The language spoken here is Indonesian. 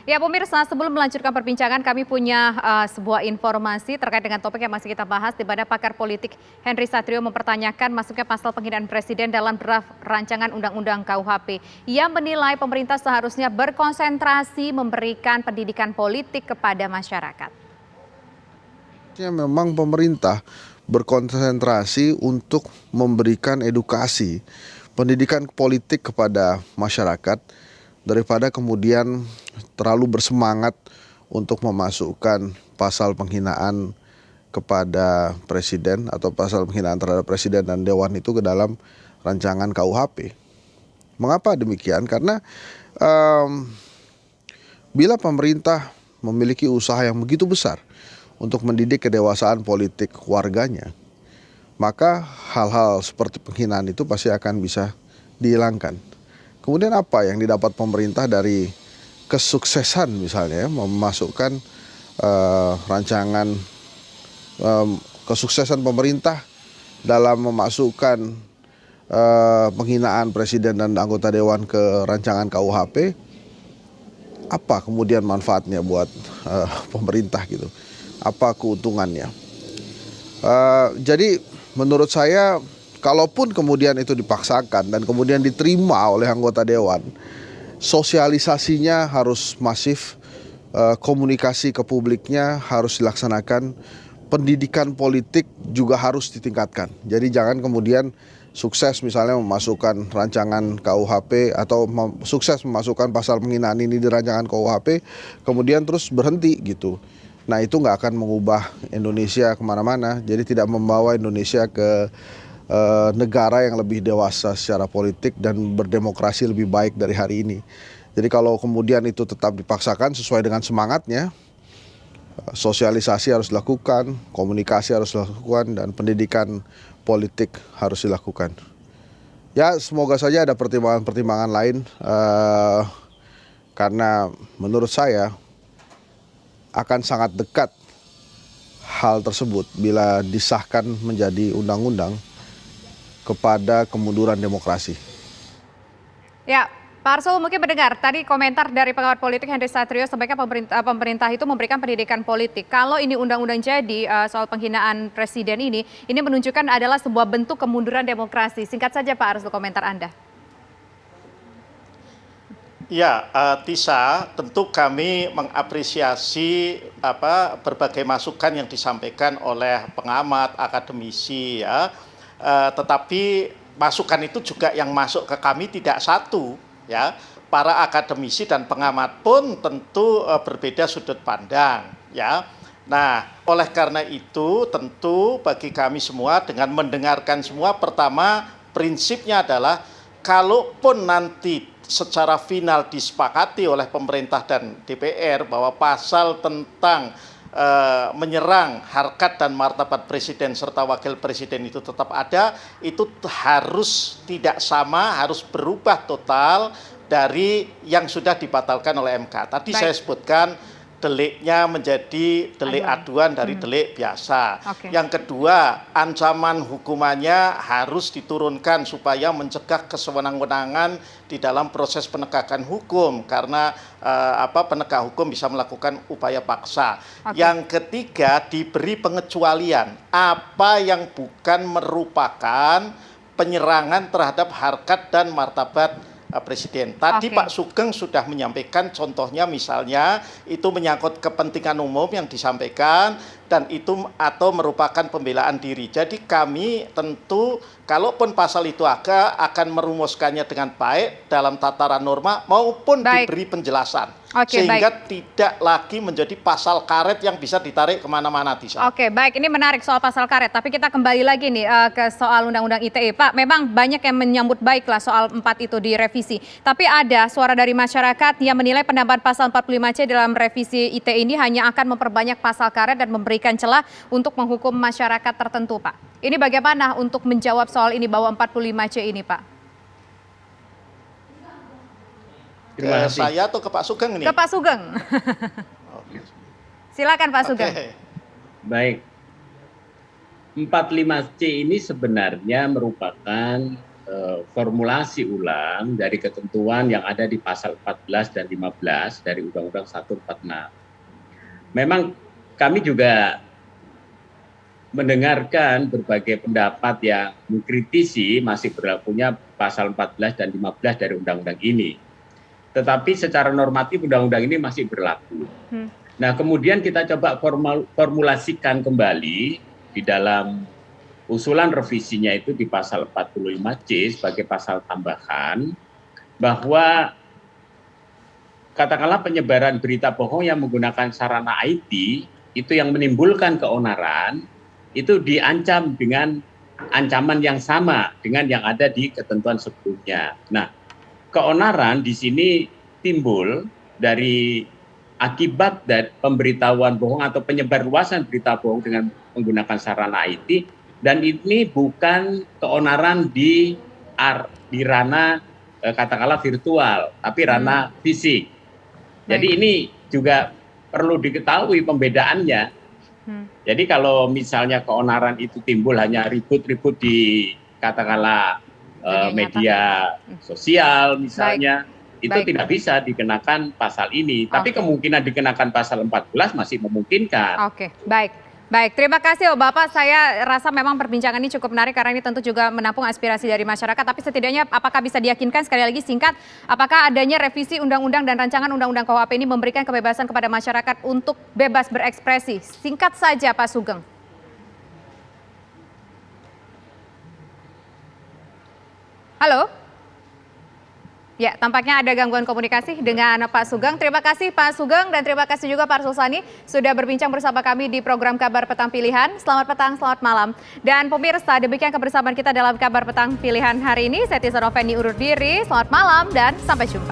Ya pemirsa, sebelum melanjutkan perbincangan kami punya sebuah informasi terkait dengan topik yang masih kita bahas di mana pakar politik Henry Satrio mempertanyakan masuknya pasal penghinaan presiden dalam draft rancangan undang-undang KUHP. Ia menilai pemerintah seharusnya berkonsentrasi memberikan pendidikan politik kepada masyarakat. Memang pemerintah berkonsentrasi untuk memberikan edukasi, pendidikan politik kepada masyarakat daripada kemudian terlalu bersemangat untuk memasukkan pasal penghinaan kepada presiden atau pasal penghinaan terhadap presiden dan dewan itu ke dalam rancangan KUHP. Mengapa demikian? Karena bila pemerintah memiliki usaha yang begitu besar untuk mendidik kedewasaan politik warganya, maka hal-hal seperti penghinaan itu pasti akan bisa dihilangkan. Kemudian apa yang didapat pemerintah dari kesuksesan misalnya memasukkan rancangan kesuksesan pemerintah dalam memasukkan penghinaan presiden dan anggota dewan ke rancangan KUHP, apa kemudian manfaatnya buat pemerintah gitu? Apa keuntungannya? Jadi menurut saya kalaupun kemudian itu dipaksakan dan kemudian diterima oleh anggota dewan, sosialisasinya harus masif, komunikasi ke publiknya harus dilaksanakan, pendidikan politik juga harus ditingkatkan. Jadi jangan kemudian sukses misalnya memasukkan rancangan KUHP atau sukses memasukkan pasal penghinaan ini di rancangan KUHP, kemudian terus berhenti gitu. Nah itu nggak akan mengubah Indonesia kemana-mana, jadi tidak membawa Indonesia ke negara yang lebih dewasa secara politik dan berdemokrasi lebih baik dari hari ini. Jadi kalau kemudian itu tetap dipaksakan sesuai dengan semangatnya, sosialisasi harus dilakukan, komunikasi harus dilakukan, dan pendidikan politik harus dilakukan. Ya semoga saja ada pertimbangan-pertimbangan lain, karena menurut saya akan sangat dekat hal tersebut bila disahkan menjadi undang-undang kepada kemunduran demokrasi. Ya, Pak Arsul mungkin mendengar tadi komentar dari pengamat politik Henry Satrio sampaikan pemerintah itu memberikan pendidikan politik. Kalau ini undang-undang jadi soal penghinaan presiden ini menunjukkan adalah sebuah bentuk kemunduran demokrasi. Singkat saja Pak Arsul komentar Anda. Ya, Tisa, tentu kami mengapresiasi berbagai masukan yang disampaikan oleh pengamat, akademisi ya. Tetapi masukan itu juga yang masuk ke kami tidak satu ya. Para akademisi dan pengamat pun tentu berbeda sudut pandang ya. Nah, oleh karena itu tentu bagi kami semua dengan mendengarkan semua, pertama prinsipnya adalah kalaupun nanti secara final disepakati oleh pemerintah dan DPR bahwa pasal tentang menyerang harkat dan martabat presiden serta wakil presiden itu tetap ada, itu harus tidak sama, harus berubah total dari yang sudah dibatalkan oleh MK. Tadi saya sebutkan deliknya menjadi delik aduan dari delik biasa. Yang kedua, ancaman hukumannya harus diturunkan supaya mencegah kesewenang-wenangan di dalam proses penegakan hukum karena penegak hukum bisa melakukan upaya paksa. Yang ketiga, diberi pengecualian apa yang bukan merupakan penyerangan terhadap harkat dan martabat presiden. Tadi Pak Sugeng sudah menyampaikan contohnya misalnya itu menyangkut kepentingan umum yang disampaikan dan itu atau merupakan pembelaan diri. Jadi kami tentu kalaupun pasal itu akan merumuskannya dengan baik dalam tataran norma maupun diberi penjelasan. Sehingga tidak lagi menjadi pasal karet yang bisa ditarik kemana-mana. Oke, baik. Ini menarik soal pasal karet. Tapi kita kembali lagi nih ke soal Undang-Undang ITE. Pak, memang banyak yang menyambut baik lah soal 4 itu direvisi. Tapi ada suara dari masyarakat yang menilai penambahan pasal 45C dalam revisi ITE ini hanya akan memperbanyak pasal karet dan memberikan celah untuk menghukum masyarakat tertentu, Pak. Ini bagaimana untuk menjawab soal ini bahwa 45C ini, Pak? Ke saya atau ke Pak Sugeng ini? Ke Pak Sugeng. Silakan Pak Sugeng. Baik. 45C ini sebenarnya merupakan formulasi ulang dari ketentuan yang ada di pasal 14 dan 15 dari Undang-Undang 146. Memang kami juga mendengarkan berbagai pendapat yang mengkritisi masih berlakunya pasal 14 dan 15 dari undang-undang ini. Tetapi secara normatif undang-undang ini masih berlaku. Nah, kemudian kita coba formulasikan kembali di dalam usulan revisinya itu di pasal 45C sebagai pasal tambahan, bahwa katakanlah penyebaran berita bohong yang menggunakan sarana IT itu yang menimbulkan keonaran, itu diancam dengan ancaman yang sama dengan yang ada di ketentuan sebelumnya. Nah, keonaran di sini timbul dari akibat dari pemberitahuan bohong atau penyebarluasan berita bohong dengan menggunakan sarana IT, dan ini bukan keonaran di ranah katakanlah virtual, tapi ranah fisik. Jadi ini juga perlu diketahui pembedaannya. Jadi kalau misalnya keonaran itu timbul hanya ribut-ribut di katakanlah media sosial misalnya, itu tidak bisa dikenakan pasal ini. Tapi kemungkinan dikenakan pasal 14 masih memungkinkan. Oke, baik. Baik, terima kasih Bapak. Saya rasa memang perbincangan ini cukup menarik karena ini tentu juga menampung aspirasi dari masyarakat. Tapi setidaknya apakah bisa diyakinkan, sekali lagi singkat, apakah adanya revisi undang-undang dan rancangan undang-undang KUHP ini memberikan kebebasan kepada masyarakat untuk bebas berekspresi? Singkat saja Pak Sugeng. Halo? Ya, tampaknya ada gangguan komunikasi dengan Pak Sugeng. Terima kasih Pak Sugeng dan terima kasih juga Pak Arsul Sani sudah berbincang bersama kami di program Kabar Petang Pilihan. Selamat petang, selamat malam. Dan pemirsa, demikian kebersamaan kita dalam Kabar Petang Pilihan hari ini. Saya Tisa Noveni undur diri. Selamat malam dan sampai jumpa.